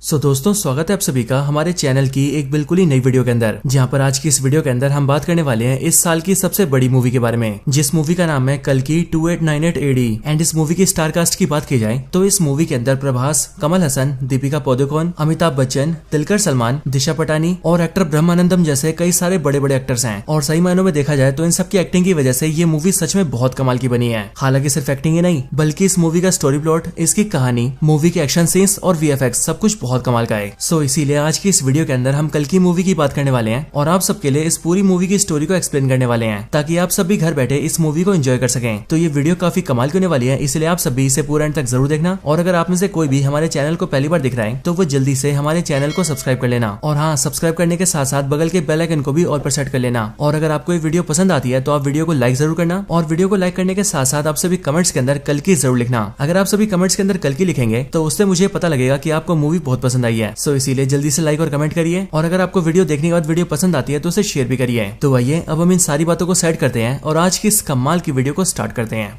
दोस्तों स्वागत है आप सभी का हमारे चैनल की एक बिल्कुल ही नई वीडियो के अंदर, जहां पर आज की इस वीडियो के अंदर हम बात करने वाले हैं इस साल की सबसे बड़ी मूवी के बारे में, जिस मूवी का नाम है कल्कि 2898 AD। एंड इस मूवी की स्टार कास्ट की बात की जाए तो इस मूवी के अंदर प्रभास, कमल हसन, दीपिका पादुकोण, अमिताभ बच्चन, दुलकर सलमान, दिशा पटानी और एक्टर ब्रह्मानंदम जैसे कई सारे बड़े बड़े एक्टर्स हैं। और सही मायनों में देखा जाए तो इन सबकी एक्टिंग की वजह से ये मूवी सच में बहुत कमाल की बनी है। हालांकि सिर्फ एक्टिंग ही नहीं बल्कि इस मूवी का स्टोरी प्लॉट, इसकी कहानी, मूवी के एक्शन सीन्स और VFX सब कुछ बहुत कमाल का है। इसीलिए आज की इस वीडियो के अंदर हम कल्कि मूवी की बात करने वाले हैं और आप सबके लिए इस पूरी मूवी की स्टोरी को एक्सप्लेन करने वाले हैं, ताकि आप सब भी घर बैठे इस मूवी को एंजॉय कर सकें। तो ये वीडियो काफी कमाल की होने वाली है, इसलिए आप सब भी इसे पूरा एंड तक जरूर देखना। और अगर आप में से कोई भी हमारे चैनल को पहली बार दिख रहा है तो वो जल्दी से हमारे चैनल को सब्सक्राइब कर लेना। और हाँ, सब्सक्राइब करने के साथ साथ बगल के बेल आइकन को भी ऑल पर सेट कर लेना। और अगर आपको ये वीडियो पसंद आती है तो आप वीडियो को लाइक जरूर करना। और वीडियो को लाइक करने के साथ साथ आप सभी कमेंट्स के अंदर कल्कि जरूर लिखना। अगर आप सभी कमेंट्स के अंदर कल्कि लिखेंगे तो उससे मुझे पता लगेगा कि आपको मूवी बहुत पसंद आई है। इसीलिए जल्दी से लाइक और कमेंट करिए। और अगर आपको वीडियो देखने के बाद वीडियो पसंद आती है तो उसे शेयर भी करिए। तो आइए अब हम इन सारी बातों को सेट करते हैं और आज की इस कमाल की वीडियो को स्टार्ट करते हैं।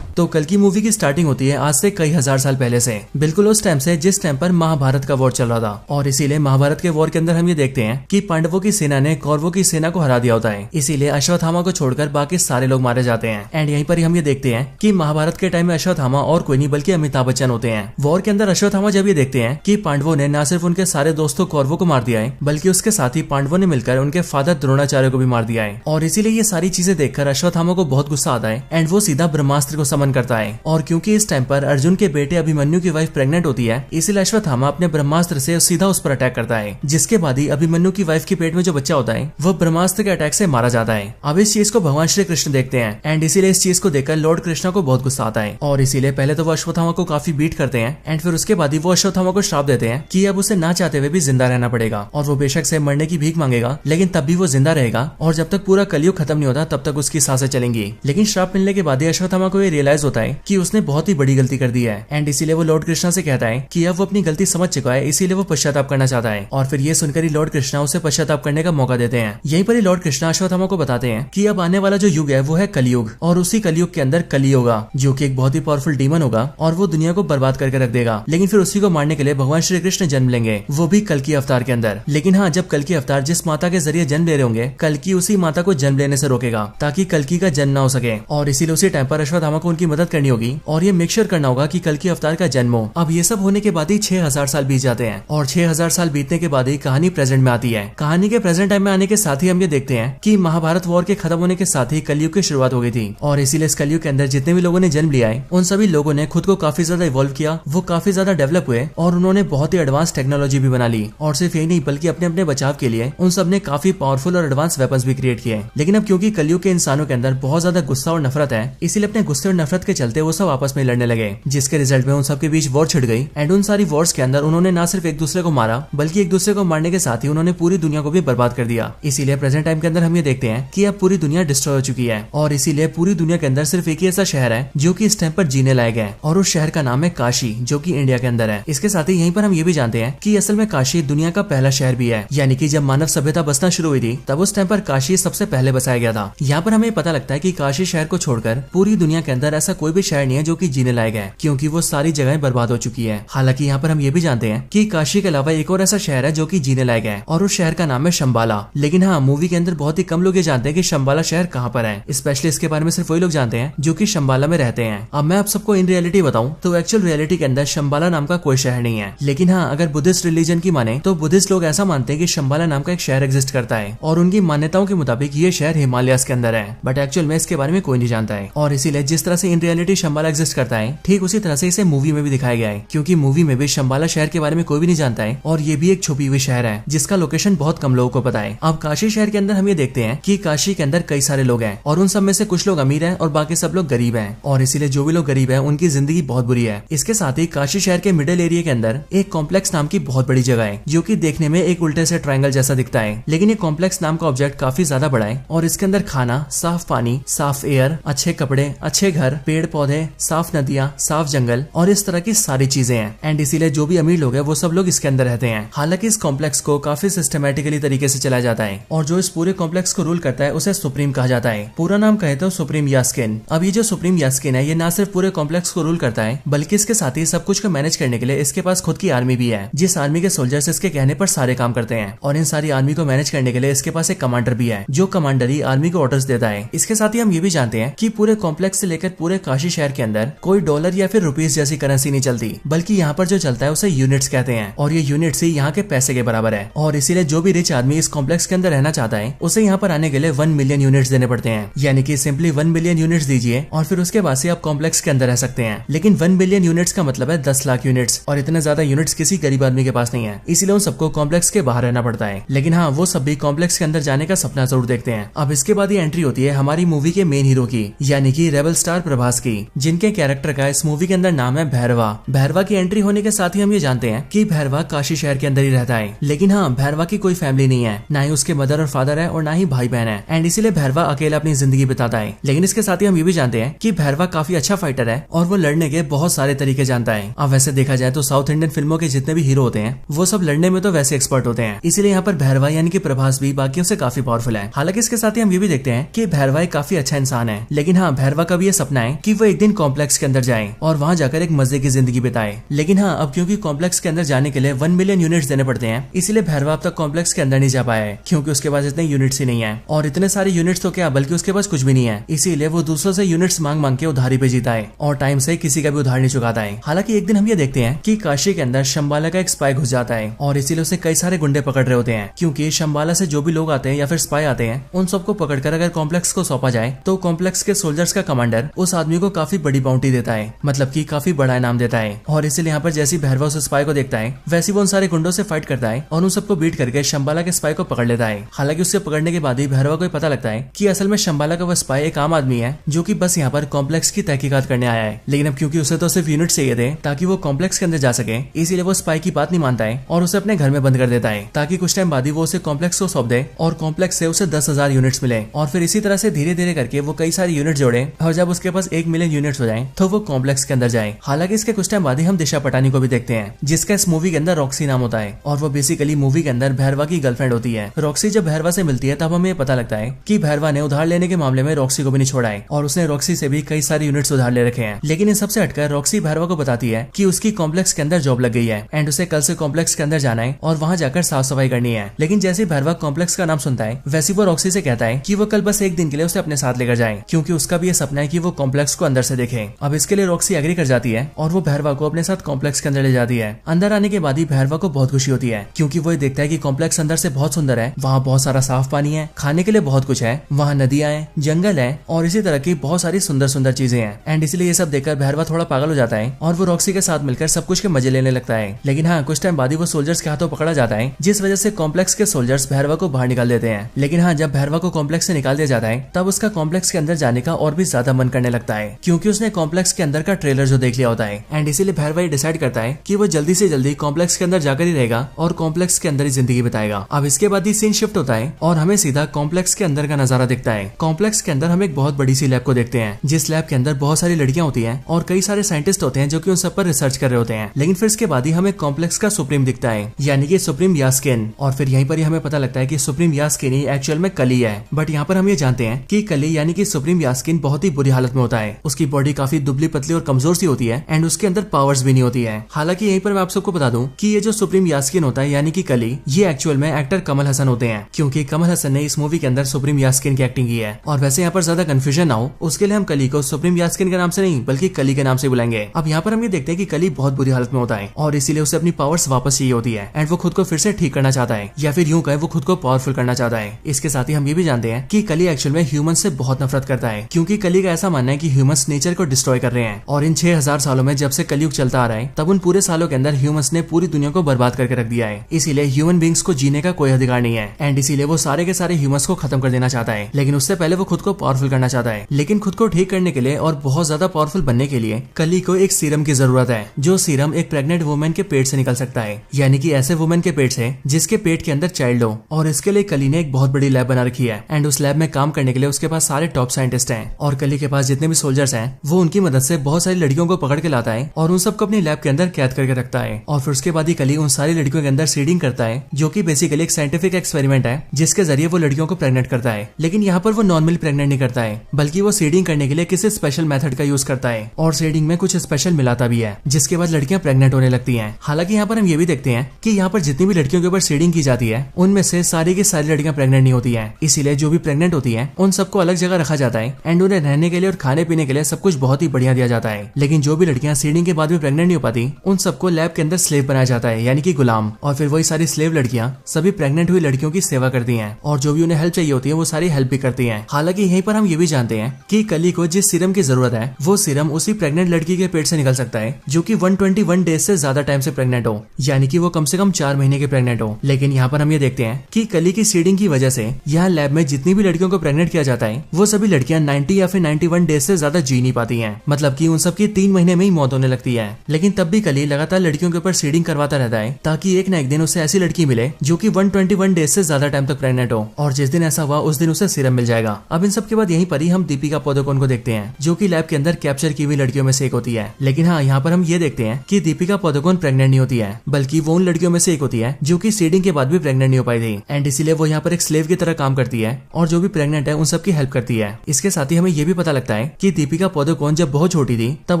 तो कल्कि मूवी की स्टार्टिंग होती है आज से कई हजार साल पहले से, बिल्कुल उस टाइम से जिस टाइम पर महाभारत का वॉर चल रहा था। और इसीलिए महाभारत के वॉर के अंदर हम ये देखते हैं कि पांडवों की सेना ने कौरवों की सेना को हरा दिया होता है। इसीलिए अश्वत्थामा को छोड़कर बाकी सारे लोग मारे जाते हैं। एंड यहीं पर हम ये देखते हैं कि महाभारत के टाइम में अश्वत्थामा और कोई नहीं बल्कि अमिताभ बच्चन होते हैं। वॉर के अंदर अश्वत्थामा जब ये देखते हैं कि पांडवों ने न सिर्फ उनके सारे दोस्तों कौरवों को मार दिया है, बल्कि उसके साथ ही पांडवों ने मिलकर उनके फादर द्रोणाचार्य को भी मार दिया है। और इसीलिए ये सारी चीजें देखकर अश्वत्थामा को बहुत गुस्सा आता है एंड वो सीधा ब्रह्मास्त्र को समन करता है। और क्योंकि इस टाइम पर अर्जुन के बेटे अभिमन्यु की वाइफ प्रेग्नेंट होती है, इसलिए अश्वत्थामा अपने ब्रह्मास्त्र से सीधा उस पर अटैक करता है, जिसके बाद ही अभिमन्यु की वाइफ के पेट में जो बच्चा होता है वो ब्रह्मास्त्र के अटैक से मारा जाता है। अब इस चीज को भगवान श्री कृष्ण देखते हैं एंड इसीलिए इस चीज को देखकर लॉर्ड कृष्णा को बहुत गुस्सा आता है। और इसीलिए पहले तो वो अश्वत्थामा को काफी बीट करते हैं एंड फिर उसके बाद ही वो अश्वत्थामा को श्राप देते हैं कि अब उसे ना चाहते हुए भी जिंदा रहना पड़ेगा और वो बेशक से मरने की भीख मांगेगा, लेकिन तब भी वो जिंदा रहेगा और जब तक पूरा कलयुग खत्म नहीं होता तब तक उसकी सांसें चलेंगी। लेकिन श्राप मिलने के बाद ही अश्वत्थामा को ये रियलाइज होता है कि उसने बहुत ही बड़ी गलती कर दी है एंड इसीलिए वो लॉर्ड कृष्णा से कहता है कि अब वो अपनी गलती समझ चुका है, इसीलिए वो पश्चाताप करना चाहता है। और फिर ये सुनकर ही लॉर्ड कृष्णा उसे पश्चाताप करने का मौका देते हैं। यहीं पर ही लॉर्ड कृष्णा अश्वत्थामा को बताते हैं कि अब आने वाला जो युग है वो है कलयुग, और उसी कलयुग के अंदर कली होगा जो कि एक बहुत ही पावरफुल डीमन होगा और वो दुनिया को बर्बाद करके रख देगा। लेकिन फिर उसी को मारने के लिए भगवान श्री कृष्ण जन्म लेंगे, वो भी कल्कि अवतार के अंदर। लेकिन हाँ, जब कल्कि अवतार जिस माता के जरिए जन्म ले रहे होंगे, कल्कि उसी माता को जन्म लेने से रोकेगा ताकि कल्कि का जन्म ना हो सके। और इसीलिए उसी टाइम पर अश्वत्थामा को उनकी मदद करनी होगी और ये मेक श्योर करना होगा कि कल्कि अवतार का जन्म हो। अब ये सब होने के बाद ही 6000 साल बीत जाते हैं और 6000 साल बीतने के बाद ही कहानी प्रेजेंट में आती है। कहानी के प्रेजेंट टाइम में आने के साथ ही हम ये देखते हैं कि महाभारत वॉर के खत्म होने के साथ ही कलयुग की शुरुआत हो गई थी। और इसीलिए इस कलयुग के अंदर जितने भी लोगों ने जन्म लिया है उन सभी लोगों ने खुद को काफी ज्यादा इवॉल्व किया, वो काफी ज्यादा डेवलप हुए और उन्होंने बहुत ही एडवांस टेक्नोलॉजी भी बना ली। और सिर्फ यही नहीं बल्कि अपने अपने बचाव के लिए उन सब ने काफी पावरफुल और एडवांस वेपन्स भी क्रिएट किए। लेकिन अब क्योंकि कलयुग के इंसानों के अंदर बहुत ज्यादा गुस्सा और नफरत है, इसीलिए अपने गुस्से और नफरत के चलते वो सब आपस में लड़ने लगे, जिसके रिजल्ट में उन सबके बीच वॉर छिड़ गई। एंड उन सारी वॉर्स के अंदर उन्होंने ना सिर्फ एक दूसरे को मारा बल्कि एक दूसरे को मारने के साथ ही उन्होंने पूरी दुनिया को भी बर्बाद कर दिया। इसीलिए प्रेजेंट टाइम के अंदर हम ये देखते हैं कि अब पूरी दुनिया डिस्ट्रॉय हो चुकी है और इसीलिए पूरी दुनिया के अंदर सिर्फ एक ही ऐसा शहर है जो कि इस टाइम पर जीने लायक है, और उस शहर का नाम है काशी, जो कि इंडिया के अंदर है। इसके साथ ही यहीं पर हम ये भी जानते हैं कि असल में काशी दुनिया का पहला शहर भी है, यानी कि जब मानव सभ्यता बसना शुरू हुई थी तब उस टाइम पर काशी सबसे पहले बसाया गया था। यहाँ पर हमें पता लगता है कि काशी शहर को छोड़कर पूरी दुनिया के अंदर ऐसा कोई भी शहर नहीं है जो कि जीने लायक है, क्योंकि वो सारी जगहें बर्बाद हो चुकी है। हालांकि यहाँ पर हम ये भी जानते हैं कि काशी के अलावा एक और ऐसा शहर है जो कि जीने लायक है और उस शहर का नाम है शंबाला। लेकिन हाँ, मूवी के अंदर बहुत ही कम लोग ये जानते हैं कि शंबाला शहर कहाँ पर है, स्पेशली इसके बारे में सिर्फ वही लोग जानते हैं जो कि शंबाला में रहते हैं। अब मैं आप सबको इन रियलिटी बताऊं तो एक्चुअल रियलिटी के अंदर शंबाला नाम का कोई शहर नहीं है। लेकिन हाँ, अगर बुद्धिस्ट रिलीजन की माने तो बुद्धिस्ट लोग ऐसा मानते हैं कि शंबाला नाम का एक शहर एग्जिस्ट करता है और उनकी मान्यताओं के मुताबिक ये शहर हिमालयस के अंदर है, बट एक्चुअल में इसके बारे में कोई नहीं जानता है। और इसीलिए जिस तरह से इन रियलिटी शंबाला एग्जिस्ट करता है, ठीक उसी तरह से इसे मूवी में भी दिखाया गया है, क्योंकि मूवी में भी शंबाला शहर के बारे में कोई भी नहीं जानता है और ये भी एक छुपी हुई शहर है जिसका लोकेशन बहुत कम लोगों को पता है। अब काशी शहर के अंदर हम ये देखते हैं कि काशी के अंदर कई सारे लोग हैं और उन सब में से कुछ लोग अमीर हैं और बाकी सब लोग गरीब हैं, और इसीलिए जो भी लोग गरीब हैं उनकी जिंदगी बहुत बुरी है। इसके साथ ही काशी शहर के मिडिल एरिया के अंदर एक कॉम्प्लेक्स नाम की बहुत बड़ी जगह है जो कि देखने में एक उल्टे से ट्रायंगल जैसा दिखता है, लेकिन ये कॉम्प्लेक्स नाम का ऑब्जेक्ट काफी ज्यादा बड़ा है और इसके अंदर खाना, साफ पानी, साफ एयर, अच्छे कपड़े, अच्छे घर पेड़ पौधे, साफ नदियाँ, साफ जंगल और इस तरह की सारी चीजें हैं। एंड इसीलिए जो भी अमीर लोग हैं वो सब लोग इसके अंदर रहते हैं। हालांकि इस कॉम्प्लेक्स को काफी सिस्टमेटिकली तरीके से चलाया जाता है और जो इस पूरे कॉम्प्लेक्स को रूल करता है उसे सुप्रीम कहा जाता है। पूरा नाम कहे तो सुप्रीम यास्किन। अब ये जो सुप्रीम यास्किन है ये ना सिर्फ पूरे कॉम्प्लेक्स को रूल करता है बल्कि इसके साथ ही सब कुछ को मैनेज करने के लिए इसके पास खुद की आर्मी भी है, जिस आर्मी के सोल्जर्स इसके कहने पर सारे काम करते हैं। और इन सारी आर्मी को मैनेज करने के लिए इसके पास एक कमांडर भी है जो कमांडर ही आर्मी को ऑर्डर्स देता है। इसके साथ ही हम ये भी जानते हैं कि पूरे कॉम्प्लेक्स से लेकर पूरे काशी शहर के अंदर कोई डॉलर या फिर रुपीस जैसी करेंसी नहीं चलती, बल्कि यहाँ पर जो चलता है उसे यूनिट्स कहते हैं और ये यूनिट्स ही यहाँ के पैसे के बराबर है। और इसीलिए जो भी रिच आदमी इस कॉम्प्लेक्स के अंदर रहना चाहता है उसे यहाँ पर आने के लिए 1 मिलियन यूनिट्स देने पड़ते हैं। यानी कि सिंपली 1 मिलियन यूनिट्स दीजिए और फिर उसके बाद से आप कॉम्प्लेक्स के अंदर रह सकते हैं। लेकिन 1 मिलियन यूनिट्स का मतलब है 10 लाख यूनिट्स और इतने ज्यादा यूनिट्स किसी गरीब आदमी के पास नहीं है, इसीलिए उन सबको कॉम्प्लेक्स के बाहर रहना पड़ता है। लेकिन हाँ, वो सब भी कॉम्प्लेक्स के अंदर जाने का सपना जरूर देखते हैं। अब इसके बाद ये एंट्री होती है हमारी मूवी के मेन हीरो की, यानी कि रेबल स्टार प्रभास की, जिनके कैरेक्टर का इस मूवी के अंदर नाम है भैरवा। भैरवा की एंट्री होने के साथ ही हम ये जानते हैं कि भैरवा काशी शहर के अंदर ही रहता है। लेकिन हाँ, भैरवा की कोई फैमिली नहीं है, ना ही उसके मदर और फादर है और ना ही भाई बहन है। एंड इसीलिए भैरवा अकेला अपनी जिंदगी बिताता है। लेकिन इसके साथ ही हम ये भी जानते हैं कि भैरवा काफी अच्छा फाइटर है और वो लड़ने के बहुत सारे तरीके जानता है। अब वैसे देखा जाए तो साउथ इंडियन फिल्मों के जितने भी हीरो होते हैं वो सब लड़ने में तो वैसे एक्सपर्ट होते हैं, इसीलिए यहाँ पर भैरवा यानी कि प्रभास भी बाकियों से काफी पावरफुल है। हालांकि इसके साथ ही हम ये भी देखते हैं कि भैरवा एक काफी अच्छा इंसान है। लेकिन हाँ, भैरवा का भी ये सपना है कि वो एक दिन कॉम्प्लेक्स के अंदर जाए और वहाँ जाकर एक मजे की जिंदगी बिताए। लेकिन हाँ, अब क्योंकि कॉम्प्लेक्स के अंदर जाने के लिए 1 मिलियन यूनिट्स देने पड़ते हैं, इसीलिए भैरवा अब तक कॉम्प्लेक्स के अंदर नहीं जा पाया है, क्योंकि उसके पास इतने यूनिट्स ही नहीं है। और इतने सारे यूनिट्स तो क्या, बल्कि उसके पास कुछ भी नहीं है। इसीलिए वो दूसरों से यूनिट्स मांग मांग के उधारी पे जीता है और टाइम से किसी का भी उधार नहीं चुकाता है। हालांकि एक दिन हम ये देखते हैं कि काशी के अंदर शंबाला का एक स्पाई घुस जाता है और इसीलिए उसे कई सारे गुंडे पकड़ रहे होते हैं, क्योंकि शंबाला से जो भी लोग आते हैं या फिर स्पाई आते हैं उन सबको पकड़कर अगर कॉम्प्लेक्स को सौंपा जाए तो कॉम्प्लेक्स के सोल्जर्स का कमांडर उस आदमी को काफी बड़ी बाउंटी देता है, मतलब कि काफी बड़ा इनाम देता है। और इसीलिए यहाँ पर जैसी भैरवा उस स्पाई को देखता है वैसे वो उन सारे गुंडों से फाइट करता है और उन सबको बीट करके शंबाला के स्पाई को पकड़ लेता है। हालांकि उससे पकड़ने के बाद ही भैरवा को पता लगता है कि असल में शंबाला का वो स्पाई एक आम आदमी है जो कि बस यहाँ पर कॉम्प्लेक्स की तहकीकात करने आया है। लेकिन अब क्योंकि उसे तो सिर्फ यूनिट चाहिए थे ताकि वो कॉम्प्लेक्स के अंदर जा सके, इसीलिए वो स्पाई की बात नहीं मानता है और उसे अपने घर में बंद कर देता है ताकि कुछ टाइम बाद ही वो उसे कॉम्प्लेक्स को सौंप दे और कॉम्प्लेक्स से उसे 10,000 यूनिट्स मिले। और फिर इसी तरह से धीरे धीरे करके वो कई सारी यूनिट जोड़े और जब उसके पास 1 मिलियन यूनिट्स हो जाए तो वो कॉम्प्लेक्स के अंदर जाए। हालांकि इसके कुछ टाइम बाद ही हम दिशा पटानी को भी देखते हैं, जिसका इस मूवी के अंदर रॉक्सी नाम होता है और वो बेसिकली मूवी के अंदर भैरवा की गर्लफ्रेंड होती है। रॉक्सी जब भैरवा से मिलती है तब हमें पता लगता है कि भैरवा ने उधार लेने के मामले में रॉक्सी को भी नहीं छोड़ा है और उसने रॉक्सी से भी कई सारे यूनिट्स उधार ले रखे हैं। लेकिन इन सबसे हटकर रॉक्सी भैरवा को बताती है कि उसकी कॉम्प्लेक्स के अंदर जॉब लग गई है एंड उसे कल से कॉम्प्लेक्स के अंदर जाना है और वहाँ जाकर साफ सफाई करनी है। लेकिन जैसे भैरवा कॉम्प्लेक्स का नाम सुनता है वैसे वो रॉक्सी से कहता है कि वो कल बस एक दिन के लिए उसे अपने साथ लेकर जाए, क्योंकि उसका भी ये सपना है कि वो कॉम्प्लेक्स को अंदर से देखे। अब इसके लिए रॉक्सी एग्री कर जाती है और वो भैरवा को अपने साथ कॉम्प्लेक्स के अंदर ले जाती है। अंदर आने के बाद ही भैरवा को बहुत खुशी होती है, क्योंकि वो देखता है कि कॉम्प्लेक्स अंदर से बहुत सुंदर है, वहाँ बहुत सारा साफ पानी है, खाने के लिए बहुत कुछ है, वहाँ नदियां हैं, जंगल है और इसी तरह की बहुत सारी सुंदर सुंदर चीजें हैं। एंड इसलिए ये सब देखकर भैरवा थोड़ा पागल हो जाता है और वो रॉक्सी के साथ मिलकर सब कुछ के मजे लेने लगता है। लेकिन हाँ, कुछ टाइम बाद ही वो सोल्जर्स के हाथों पकड़ा जाता है, जिस वजह से कॉम्प्लेक्स के सोल्जर्स भैरवा को बाहर निकाल देते हैं। लेकिन हाँ, जब भैरवा को कॉम्प्लेक्स से निकाल दिया जाता है तब उसका कॉम्प्लेक्स के अंदर जाने का और भी ज्यादा मन करने लगता है, क्योंकि उसने कॉम्प्लेक्स के अंदर का ट्रेलर जो देख लिया होता है। एंड इसीलिए भैरवा ये डिसाइड करता है कि वो जल्दी से जल्दी कॉम्प्लेक्स के अंदर जाकर ही रहेगा और कॉम्प्लेक्स के अंदर ही जिंदगी बिताएगा। अब इसके बाद ही सीन शिफ्ट होता है और हमें सीधा कॉम्प्लेक्स के अंदर का नजारा दिखता है। कॉम्प्लेक्स के अंदर हम एक बहुत बड़ी सी लैब को देखते हैं, जिस लैब के अंदर बहुत सारी लड़कियां होती हैं और कई सारे साइंटिस्ट होते हैं जो कि उन सब पर रिसर्च कर रहे होते हैं। लेकिन फिर इसके बाद ही हमें कॉम्प्लेक्स का सुप्रीम दिखता है, यानी कि सुप्रीम यास्किन। और फिर यहीं पर ही हमें पता लगता है कि सुप्रीम यास्किन ही एक्चुअल में कली है। बट यहाँ पर हम ये जानते हैं कि कली यानी कि सुप्रीम यास्किन बहुत ही बुरी हालत में होता है। उसकी बॉडी काफी दुबली पतली और कमजोर सी होती है एंड उसके अंदर पावर्स भी नहीं होती है। हालांकि यहीं पर मैं आप सबको बता दूं कि ये जो सुप्रीम यास्किन होता है यानी कि कली, ये एक्चुअल में एक्टर कमल हसन होते हैं, क्योंकि कमल हसन ने इस मूवी के अंदर सुप्रीम यास्किन की एक्टिंग की है। और वैसे यहाँ पर ज्यादा कंफ्यूजन ना हो उसके लिए हम कली को सुप्रीम यास्किन के नाम से नहीं बल्कि कली के नाम से बुलाएंगे। अब यहाँ पर हम ये देखते हैं कि कली बहुत बुरी हालत में होता है और इसीलिए उसे अपनी पावर्स वापस चाहिए होती है एंड वो खुद को फिर से ठीक करना चाहता है, या फिर यूं कहे वो खुद को पावरफुल करना चाहता है। इसके साथ ही हम ये भी जानते हैं कि कली एक्चुअल में ह्यूमंस से बहुत नफरत करता है, क्योंकि कली का ऐसा मानना है कि ह्यूमंस नेचर को डिस्ट्रॉय कर रहे हैं और इन 6000 सालों में जब से कलयुग चलता आ रहा है तब उन पूरे सालों के अंदर ह्यूमंस ने पूरी दुनिया को बर्बाद करके रख दिया है। इसीलिए ह्यूमन बींग्स को जीने का कोई अधिकार नहीं है एंड इसीलिए वो सारे के सारे ह्यूमंस को खत्म कर देना चाहता है। लेकिन उससे पहले वो खुद को पावरफुल करना चाहता है। लेकिन खुद को ठीक करने के लिए और बहुत ज्यादा पावरफुल बनने के लिए कली को एक सीरम की जरूरत है, जो सीरम एक प्रेग्नेंट वुमेन के पेट से निकल सकता है, यानी कि ऐसे वुमेन के पेट से जिसके पेट के अंदर चाइल्ड हो। और इसके लिए कली ने एक बहुत बड़ी लैब बना रखी है एंड उस लैब में काम करने के लिए उसके पास सारे टॉप साइंटिस्ट हैं और कली के पास जितने जितने भी सोल्जर्स हैं वो उनकी मदद से बहुत सारी लड़कियों को पकड़ के लाता है और उन सबको अपनी लैब के अंदर कैद करके रखता है। और फिर उसके बाद ही कली उन सारी लड़कियों के अंदर सीडिंग करता है, जो कि बेसिकली एक साइंटिफिक एक्सपेरिमेंट है जिसके जरिए वो लड़कियों को प्रेग्नेंट करता है। लेकिन यहाँ पर वो नॉर्मली प्रेग्नेंट नहीं करता है, बल्कि वो सीडिंग करने के लिए किसी स्पेशल मेथड का यूज करता है और सीडिंग में कुछ स्पेशल मिलाता भी है, जिसके बाद लड़कियां प्रेग्नेंट होने लगती हैं। हालांकि यहाँ पर हम ये भी देखते हैं कि यहाँ पर जितनी भी लड़कियों के ऊपर सीडिंग की जाती है उनमें से सारी की सारी लड़कियां प्रेग्नेंट नहीं होती हैं। इसीलिए जो भी प्रेग्नेंट होती हैं उन सबको अलग जगह रखा जाता है एंड उन्हें रहने के लिए और खाने पीने के लिए सब कुछ बहुत ही बढ़िया दिया जाता है। लेकिन जो भी लड़कियां सीडिंग के बाद भी प्रेग्नेंट नहीं हो पाती उन सबको लैब के अंदर स्लेव बनाया जाता है, यानी कि गुलाम। और फिर वही सारी स्लेव लड़कियां सभी प्रेग्नेंट हुई लड़कियों की सेवा करती हैं और जो भी उन्हें हेल्प चाहिए होती है वो सारी हेल्प भी करती हैं। हालांकि यहीं पर हम ये भी जानते हैं कि कली को जिस सीरम की जरूरत है वो सीरम उसी प्रेग्नेंट लड़की के पेट से निकल सकता है जो कि 121 डेज से ज्यादा टाइम से प्रेग्नेंट हो, यानी कि वो कम से कम 4 महीने के प्रेग्नेंट हो। लेकिन यहाँ पर हम ये देखते हैं कि कली की सीडिंग की वजह से यहाँ लैब में जितनी भी लड़कियों को प्रेग्नेंट किया जाता है वो सभी लड़कियां 90 या फिर 91 डेज से ज्यादा जी नहीं पाती हैं, मतलब कि उन सबकी 3 महीने में ही मौत होने लगती है। लेकिन तब भी कली लगातार लड़कियों के ऊपर सीडिंग करवाता रहता है ताकि एक ना एक दिन उसे ऐसी लड़की मिले जो कि 121 डेज से ज्यादा टाइम तक प्रेग्नेंट हो, और जिस दिन ऐसा हुआ उस दिन उसे सीरम मिल जाएगा। अब इन सब के बाद यहीं पर ही हम दीपिका पादुकोण को देखते हैं जो कि लैब के अंदर कैप्चर की हुई लड़कियों में से एक होती है। लेकिन हाँ, यहाँ पर हम ये देखते हैं कि दीपिका पादुकोण प्रेग्नेंट नहीं होती है, बल्कि वो उन लड़कियों में से एक होती है जो कि सीडिंग के बाद भी प्रेग्नेंट नहीं हो पाई थी एंड इसीलिए वो यहाँ पर एक स्लेव की तरह काम करती है और जो भी प्रेग्नेंट है उन सबकी हेल्प करती है। इसके साथ ही हमें ये भी पता लगता है कि दीपिका पादुकोण जब बहुत छोटी थी तब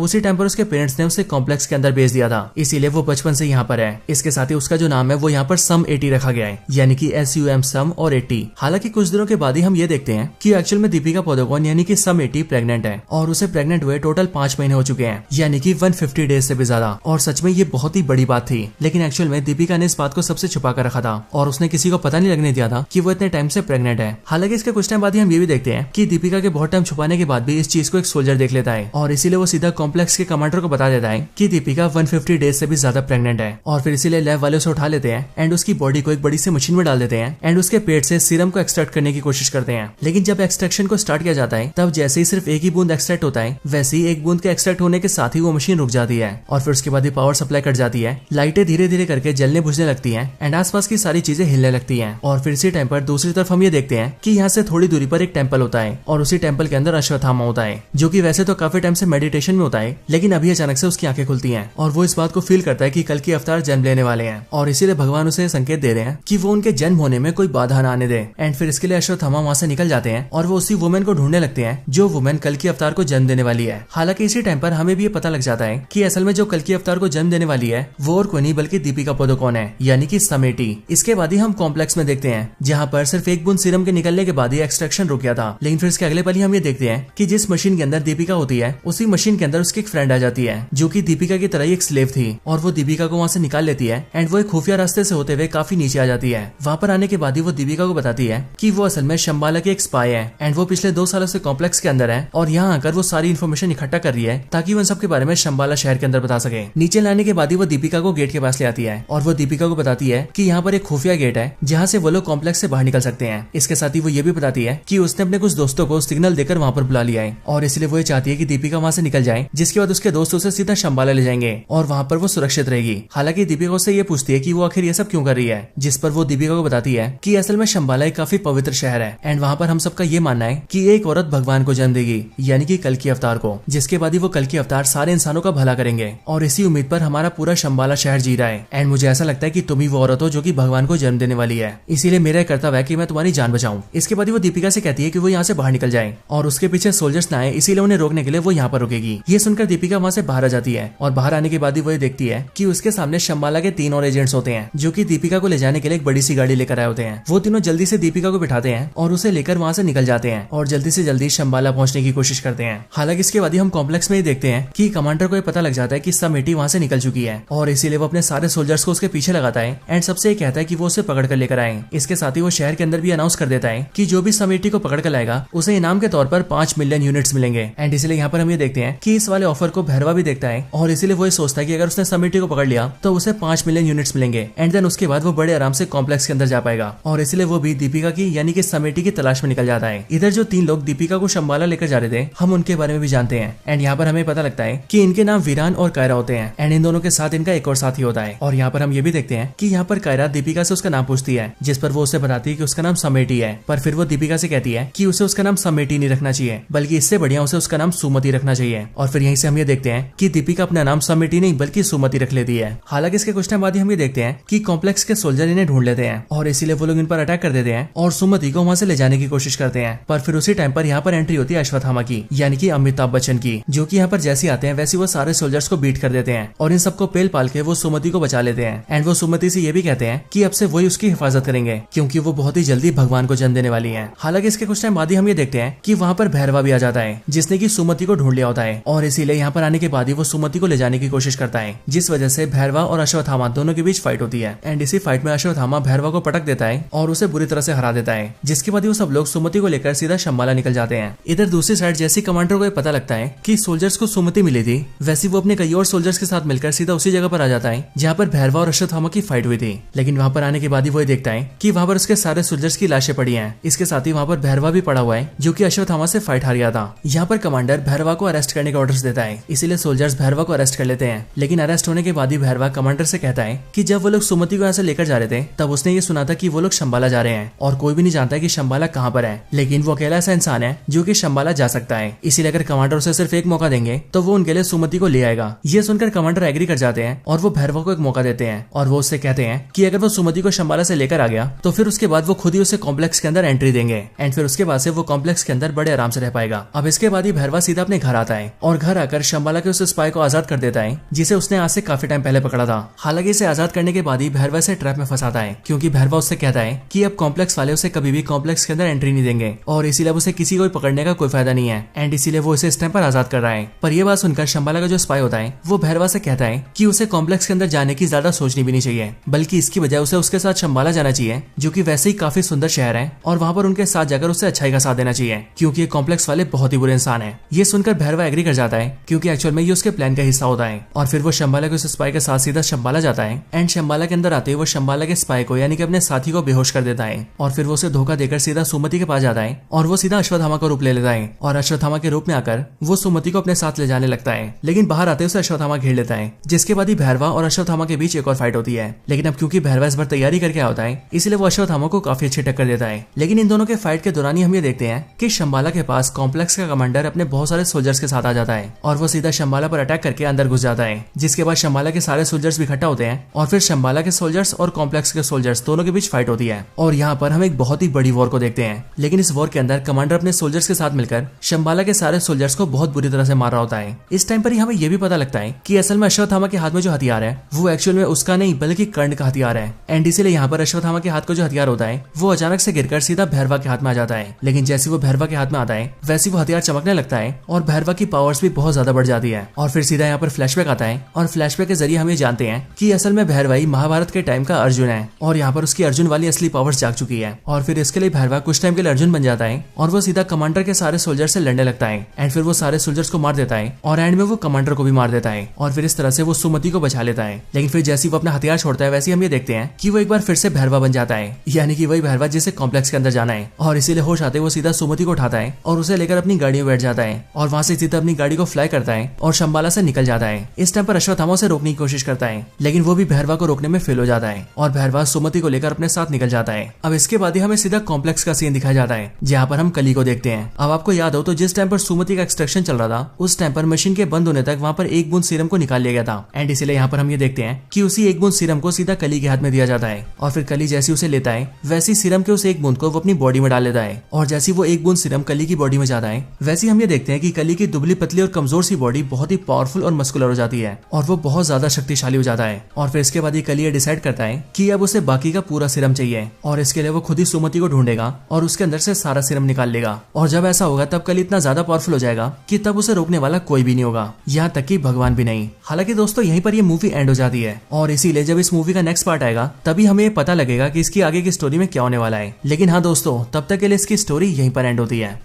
उसी टाइम पर उसके पेरेंट्स ने उसे कॉम्प्लेक्स के अंदर भेज दिया था, इसीलिए वो बचपन से यहाँ पर है। इसके साथ ही उसका जो नाम है वो यहाँ पर सम 80 रखा गया है, यानी कि SUM सम और 80। हालांकि कुछ दिनों के बाद ही हम ये देखते हैं कि एक्चुअल में दीपिका पादुकोण यानी कि सम 80 प्रेग्नेंट है और उसे प्रेग्नेंट हुए टोटल 5 महीने हो चुके हैं, यानी कि 150 डेज से भी ज्यादा। और सच में ये बहुत ही बड़ी बात थी, लेकिन एक्चुअल में दीपिका ने इस बात को सबसे छुपा कर रखा था और उसने किसी को पता नहीं लगने दिया था कि वो इतने टाइम से प्रेग्नेंट है। हालांकि इसके कुछ टाइम बाद ही हम ये भी देखते हैं कि दीपिका के बहुत टाइम छुपाने के बाद भी इस चीज को एक सोल्जर देख लेता है और इसीलिए वो सीधा कॉम्प्लेक्स के कमांडर को बता देता है कि दीपिका 150 डेज से भी ज्यादा प्रेग्नेंट है। और फिर इसीलिए लैब वाले उसे उठा लेते हैं एंड उसकी बॉडी को एक बड़ी सी मशीन में डाल देते हैं एंड उसके पेट से सीरम को एक्सट्रैक्ट करने की कोशिश करते हैं। लेकिन जब एक्सट्रैक्शन को स्टार्ट किया जाता है तब जैसे ही सिर्फ एक ही बूंद एक्सट्रैक्ट होता है वैसे ही एक बूंद के एक्सट्रैक्ट होने के साथ ही वो मशीन रुक जाती है और फिर उसके बाद ही पावर सप्लाई कट जाती है, लाइटें धीरे धीरे करके जलने बुझने लगती हैं एंड आसपास की सारी चीजें हिलने लगती हैं। और फिर इसी टाइम पर दूसरी तरफ हम ये देखते हैं कि यहाँ से थोड़ी दूरी पर एक टेम्पल होता है और उसी टेम्पल के अंदर अश्वत्थामा होता है जो कि वैसे तो काफी टाइम से मेडिटेशन में होता है, लेकिन अभी अचानक से उसकी आंखें खुलती हैं और वो इस बात को फील करता है कि कल की अवतार जन्म लेने वाले हैं और इसीलिए भगवान उसे संकेत दे रहे हैं कि वो उनके जन्म होने में कोई बाधा ना आने दे। एंड फिर इसके लिए अश्वत्थामा वहाँ से निकल जाते हैं और वो उसी वुमेन को ढूंढने लगते हैं जो वुमेन कल की अवतार को जन्म देने वाली है। हालांकि इसी टाइम पर हमें भी ये पता लग जाता है कि असल में जो कल की अवतार को जन्म देने वाली है वो और कोई नहीं बल्कि दीपिका पादुकोण है, यानी कि सम 80। इसके बाद ही हम कॉम्प्लेक्स में देखते हैं जहाँ पर सिर्फ एक बूंद सीरम के निकलने के बाद ही एक्सट्रैक्शन रुक गया था। लेकिन फिर इसके अगले पल ही हम ये देखते हैं कि जिस मशीन के अंदर दीपिका होती है उसी मशीन के अंदर उसकी एक फ्रेंड आ जाती है जो कि दीपिका की तरह ही एक स्लेव थी और वो दीपिका को वहाँ से निकाल लेती है एंड वो एक खुफिया रास्ते से होते हुए काफी नीचे आ जाती है। वहाँ पर आने के बाद ही वो दीपिका को बताती है कि वो असल में शंबाला की एक स्पाई है एंड वो पिछले 2 सालों से कॉम्प्लेक्स के अंदर है और यहाँ आकर वो सारी इन्फॉर्मेशन इकट्ठा कर रही है ताकि वो इन सब के बारे में शंबाला शहर के अंदर बता सके। नीचे लाने के बाद ही वो दीपिका को गेट के पास ले आती है और वो दीपिका को बताती है कि यहाँ पर एक खुफिया गेट है जहाँ से वो लोग कॉम्प्लेक्स से बाहर निकल सकते हैं। इसके साथ ही वो ये भी बताती है कि उसने अपने कुछ दोस्तों को सिग्नल देकर वहाँ पर बुला लिया है और इसलिए वो ये चाहती है कि दीपिका वहाँ से निकल जाए, जिसके बाद उसके दोस्त उसे सीधा शंबाला ले जाएंगे और वहाँ पर वो सुरक्षित रहेगी। हालांकि दीपिका उससे ये पूछती है कि वो आखिर ये सब क्यों कर रही है, जिस पर वो दीपिका को बताती है कि असल में शंबाला एक काफी पवित्र शहर है एंड वहाँ पर हम सबका ये मानना है कि एक औरत भगवान को जन्म देगी, यानी कि कल की अवतार को, जिसके बाद ही वो कल की अवतार सारे इंसानों का भला करेंगे और इसी उम्मीद पर हमारा पूरा शंबाला शहर जी रहा है। एंड मुझे ऐसा लगता है कि तुम ही वो औरत हो जो कि भगवान को जन्म देने वाली है, इसीलिए मेरा कर्तव्य है कि मैं तुम्हारी जान बचाऊं। इसके बाद ही वो दीपिका से कहती है कि वो यहाँ से बाहर निकल जाए और उसके पीछे सोल्जर्स ना आए, इसीलिए उन्हें रोकने के लिए वो यहाँ पर रुकेगी। ये सुनकर दीपिका वहाँ से बाहर आ जाती है और बाहर आने के बाद ही वो देखती है कि उसके सामने शंबाला के 3 और एजेंट्स होते हैं जो कि दीपिका को ले जाने के लिए एक बड़ी सी गाड़ी लेकर आए होते हैं। वो तीनों जल्दी से दीपिका को बिठाते हैं और उसे लेकर वहाँ से निकल जाते हैं और जल्दी से जल्दी शंबाला पहुंचने की कोशिश करते हैं। हालांकि इसके बाद ही हम कॉम्प्लेक्स में ही देखते हैं कि कमांडर को ये पता लग जाता है कि सम 80 वहाँ से निकल चुकी है और इसीलिए वो अपने सारे सोल्जर्स को उसके पीछे लगाता है एंड सबसे कहता है कि वो उसे पकड़ कर लेकर आए। इसके साथ ही वो शहर के अंदर भी अनाउंस कर देता है कि जो भी सम 80 को पकड़ कर लाएगा उसे इनाम के तौर पर 5 मिलियन यूनिट्स मिलेंगे। एंड इसलिए यहाँ पर हम ये देखते हैं कि इस वाले ऑफर को भैरवा भी देखता है और इसीलिए वो सोचता है कि अगर उसने सम 80 को पकड़ लिया तो उसे 5 मिलियन यूनिट्स मिलेंगे एंड देन उसके बाद वो बड़े आराम से कॉम्प्लेक्स के अंदर जा पाएगा और इसलिए वो भी दीपिका की यानी कि सम 80 की तलाश में निकल जाता है। इधर जो 3 लोग दीपिका को शंबाला लेकर जा रहे थे हम उनके बारे में भी जानते हैं एंड यहाँ पर हमें पता लगता है कि इनके नाम वीरान और कायरा होते हैं एंड इन दोनों के साथ इनका एक और साथी होता है। और यहाँ पर हम ये भी देखते हैं कि यहाँ पर कायरा दीपिका से उसका नाम पूछती है, जिस पर वो उसे बताती है कि उसका नाम सम 80 है, पर फिर वो दीपिका से कहती है कि उसे उसका नाम सम 80 नहीं रखना चाहिए बल्कि इससे इससे बढ़िया उसे उसका नाम सुमति रखना चाहिए। और फिर यहीं से हम ये देखते हैं कि दीपिका अपना नाम समिति नहीं बल्कि सुमति रख लेती है। हालांकि इसके कुछ टाइम बाद ही हम ये देखते हैं कि कॉम्प्लेक्स के सोल्जर इन्हें ढूंढ लेते हैं और इसीलिए वो लोग इन पर अटैक कर देते हैं और सुमति को वहां से ले जाने की कोशिश करते हैं। पर फिर उसी टाइम पर यहाँ पर एंट्री होती है अश्वत्थामा की, यानी कि अमिताभ बच्चन की, जो कि यहाँ पर जैसे आते हैं वैसे वो सारे सोल्जर्स को बीट कर देते हैं और इन सबको पेल पाल के वो सुमति को बचा लेते हैं। एंड वो सुमति से ये भी कहते हैं कि अब से वही उसकी हिफाजत करेंगे क्योंकि वो बहुत ही जल्दी भगवान को जन्म देने वाली है। हालांकि इसके कुछ टाइम बाद ही हम ये देखते हैं कि वहाँ पर भैरवा भी आ जाता है जिसने की सुमति को ढूंढ लिया होता है और इसीलिए यहाँ पर आने के बाद ही वो सुमति को ले जाने की कोशिश करता है, जिस वजह से भैरवा और अश्वत्थामा दोनों के बीच फाइट होती है। एंड इसी फाइट में अश्वत्थामा भैरवा को पटक देता है और उसे बुरी तरह से हरा देता है, जिसके बाद वो सब लोग सुमति को लेकर सीधा शंबाला निकल जाते हैं। इधर दूसरी साइड जैसी कमांडर को पता लगता है कि सोल्जर्स को सुमति मिली थी, वैसे वो अपने कई और सोल्जर्स के साथ मिलकर सीधा उसी जगह पर आ जाता है जहाँ पर भैरवा और अश्वत्थामा की फाइट हुई थी। लेकिन वहाँ पर आने के बाद ही वो देखता है कि वहाँ पर उसके सारे सोल्जर्स की लाशें पड़ी हैं। इसके साथ ही वहाँ पर भैरवा भी पड़ा हुआ है जो कि अश्वत्थामा से फाइट हार गया था। यहाँ पर कमांडर भैरवा को अरेस्ट करने का ऑर्डर्स देता है, इसीलिए सोल्जर्स भैरवा को अरेस्ट कर लेते हैं। लेकिन अरेस्ट होने के बाद ही भैरवा कमांडर से कहता है कि जब वो लोग सुमति को यहाँ से लेकर जा रहे थे तब उसने ये सुना था कि वो लोग शंबाला जा रहे हैं और कोई भी नहीं जानता है कि शंबाला कहाँ पर है, लेकिन वो अकेला ऐसा इंसान है जो कि शंबाला जा सकता है। इसीलिए अगर कमांडर उसे सिर्फ एक मौका देंगे तो वो उनके लिए सुमति को ले आएगा। ये सुनकर कमांडर एग्री कर जाते हैं और वो भैरवा को एक मौका देते हैं और वो उससे कहते हैं कि अगर वो सुमति को शंबाला से लेकर आ गया तो फिर उसके बाद वो खुद ही उसे कॉम्प्लेक्स के अंदर एंट्री देंगे एंड फिर उसके बाद से वो कॉम्प्लेक्स के अंदर बड़े आराम से रह पाएगा। अब इसके बाद ही भैरवा सीधा अपने घर आता है और घर आकर शंबाला के उस स्पाई को आजाद कर देता है जिसे उसने आज से काफी टाइम पहले पकड़ा था। हालांकि इसे आजाद करने के बाद ही भैरवा से ट्रैप में फंसाता है क्योंकि भैरवा उससे कहता है कि अब कॉम्प्लेक्स वाले उसे कभी भी कॉम्प्लेक्स के अंदर एंट्री नहीं देंगे और इसीलिए उसे किसी को पकड़ने का कोई फायदा नहीं है एंड इसीलिए वो इसे इस टाइम पर आजाद कर रहा है। पर यह बात सुनकर शंबाला का जो स्पाई होता है वो भैरवा से कहता है कि उसे कॉम्प्लेक्स के अंदर जाने की ज्यादा सोचनी भी नहीं चाहिए, बल्कि इसकी बजाय उसे उसके साथ शंबाला जाना चाहिए जो कि वैसे ही काफी सुंदर शहर है और वहाँ पर उनके साथ जाकर उसे अच्छाई का साथ देना चाहिए क्योंकि ये कॉम्प्लेक्स वाले बहुत ही बुरे इंसान है। ये सुनकर भैरवा एग्री कर जाता है क्योंकि एक्चुअल में ये उसके प्लान का हिस्सा होता है और फिर वो शंबाला के उस स्पाई के साथ सीधा शंबाला जाता है एंड शंबाला के अंदर आते ही वो शंबाला के स्पाई को यानी कि अपने साथी को बेहोश कर देता है और फिर वो उसे धोखा देकर सीधा सुमति के पास जाता है और वो सीधा अश्वत्थामा का रूप ले लेता है और अश्वत्थामा के रूप में आकर वो सुमति को अपने साथ ले जाने लगता है। लेकिन बाहर आते उसे अश्वत्थामा घेर लेता है, जिसके बाद ही भैरवा और अश्वत्थामा के बीच एक और फाइट होती है। लेकिन अब क्योंकि भैरवा इस बार तैयारी करके आया होता है इसलिए वो अश्वत्थामा को काफी अच्छी टक्कर देता है। लेकिन इन दोनों के फाइट के दौरान ही हम ये देखते हैं कि शंबाला के पास कॉम्प्लेक्स का कमांडर अपने बहुत सारे सोल्जर्स के साथ आ जाता है और वो सीधा शंबाला पर अटैक करके अंदर घुस जाता है, जिसके बाद शंबाला के सारे सोल्जर्स भी इकट्ठा होते हैं और फिर शंबाला के सोल्जर्स और कॉम्प्लेक्स के सोल्जर्स दोनों के बीच फाइट होती है। और यहाँ पर हम एक बहुत ही बड़ी वॉर को देखते हैं। लेकिन इस वॉर के अंदर कमांडर अपने सोल्जर्स के साथ मिलकर शंबाला के सारे सोल्जर्स को बहुत बुरी तरह से मार रहा होता है। इस टाइम पर ही हमें यह भी पता लगता है कि असल में अश्वत्थामा के हाथ में जो हथियार है वो एक्चुअल में उसका नहीं बल्कि कर्ण का हथियार है एंड इसीलिए यहाँ पर अश्वत्थामा के हाथ का जो हथियार होता है वो अचानक से गिरकर सीधा भैरवा के हाथ में आ जाता है। लेकिन जैसे वो भैरवा के हाथ में आता है वैसे वो हथियार चमकने लगता है और भैरवा की पावर्स भी बहुत ज्यादा बढ़ जाती है। और फिर सीधा यहाँ पर फ्लैशबैक आता है और फ्लैशबैक के जरिए हम ये जानते हैं कि असल में भैरवा ही महाभारत के टाइम का अर्जुन है और यहाँ पर उसकी अर्जुन वाली असली पावर्स जाग चुकी है। और फिर इसके लिए भैरवा कुछ टाइम के लिए अर्जुन बन जाता है और वो सीधा कमांडर के सारे सोल्जर से लड़ने लगता है एंड फिर वो सारे सोल्जर्स को मार देता है और एंड में वो कमांडर को भी मार देता है और फिर इस तरह से वो सुमति को बचा लेता है। लेकिन फिर जैसे वो अपना हथियार छोड़ता है वैसे हम ये देखते हैं कि वो एक बार फिर से भैरवा बन जाता है, यानी कि वही भैरवा जिसे कॉम्प्लेक्स के अंदर जाना है। और इसीलिए होश आते वो सीधा सुमति को उठाता है और उसे लेकर अपनी गाड़ी में बैठ जाता है और वहां से सीधा अपनी गाड़ी को फ्लाई करता है और शंबाला से निकल जाता है। इस टाइम पर अश्वत्थामा से रोकने की कोशिश करता है लेकिन वो भी भैरवा को रोकने में फेल हो जाता है और भैरवा सुमति को लेकर अपने साथ निकल जाता है। अब इसके बाद ही हमें सीधा कॉम्प्लेक्स का सीन दिखाया जाता है जहाँ पर हम कली को देखते हैं। अब आपको याद हो तो जिस टाइम पर सुमति का एक्सट्रैक्शन चल रहा था उस टाइम पर मशीन के बंद होने तक वहाँ पर एक बूंद सीरम को निकाल लिया गया था एंड इसलिए यहाँ पर हम ये देखते हैं कि उसी एक बूंद सीरम को सीधा कली के हाथ में दिया जाता है और फिर कली जैसी उसे लेता है वैसी सीरम के उस एक बूंद को वो अपनी बॉडी में डाल लेता है और जैसी वो एक बूंद सीरम कली की बॉडी में जाता है वैसे हम ये देखते हैं कि कली की दुबली पतली और कमजोर सी बॉडी बहुत ही पावरफुल और मस्कुलर हो जाती है और वो बहुत ज्यादा शक्तिशाली हो जाता है। और फिर इसके बाद ये कली डिसाइड करता है कि अब उसे बाकी का पूरा सीरम चाहिए और इसके लिए वो खुद ही सुमति को ढूंढेगा और उसके अंदर से सारा सीरम निकाल लेगा। और जब ऐसा होगा तब कली इतना ज्यादा पावरफुल हो जाएगा कि तब उसे रोकने वाला कोई भी नहीं होगा, यहाँ तक कि भगवान भी नहीं। हालांकि दोस्तों यहीं पर ये मूवी एंड हो जाती है और इसीलिए जब इस मूवी का नेक्स्ट पार्ट आएगा तभी हमें पता लगेगा कि इसकी आगे की स्टोरी में क्या होने वाला है। लेकिन हाँ दोस्तों, तब तक के लिए इसकी स्टोरी यहीं पर एंड होती है।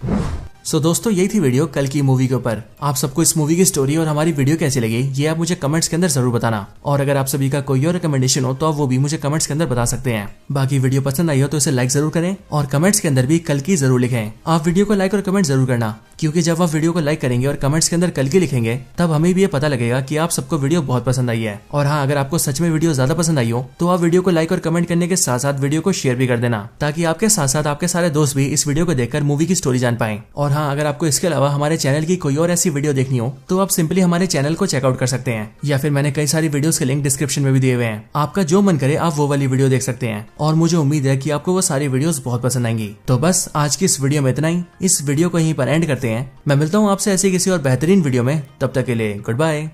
सो दोस्तों यही थी वीडियो कल की मूवी के ऊपर। आप सबको इस मूवी की स्टोरी और हमारी वीडियो कैसी लगी ये आप मुझे कमेंट्स के अंदर जरूर बताना और अगर आप सभी का कोई और रिकमेंडेशन हो तो आप वो भी मुझे कमेंट्स के अंदर बता सकते हैं। बाकी वीडियो पसंद आई हो तो इसे लाइक जरूर करें और कमेंट्स के अंदर भी कल की जरूर लिखें। आप वीडियो को लाइक और कमेंट जरूर करना क्योंकि जब आप वीडियो को लाइक करेंगे और कमेंट्स के अंदर कल्कि लिखेंगे तब हमें भी ये पता लगेगा कि आप सबको वीडियो बहुत पसंद आई है। और हाँ, अगर आपको सच में वीडियो ज्यादा पसंद आई हो तो आप वीडियो को लाइक और कमेंट करने के साथ साथ वीडियो को शेयर भी कर देना, ताकि आपके साथ साथ आपके सारे दोस्त भी इस वीडियो को देखकर मूवी की स्टोरी जान पाएं। और हाँ, अगर आपको इसके अलावा हमारे चैनल की कोई और ऐसी वीडियो देखनी हो तो आप सिंपली हमारे चैनल को चेकआउट कर सकते हैं, या फिर मैंने कई सारी वीडियोस के लिंक डिस्क्रिप्शन में भी दिए हुए हैं। आपका जो मन करे आप वो वाली वीडियो देख सकते हैं और मुझे उम्मीद है कि आपको वो सारी वीडियोस बहुत पसंद आएंगी। तो बस आज की इस वीडियो में इतना ही। इस वीडियो को यहीं पर एंड करते हैं। मैं मिलता हूँ आपसे ऐसी किसी और बेहतरीन वीडियो में। तब तक के लिए गुड बाय।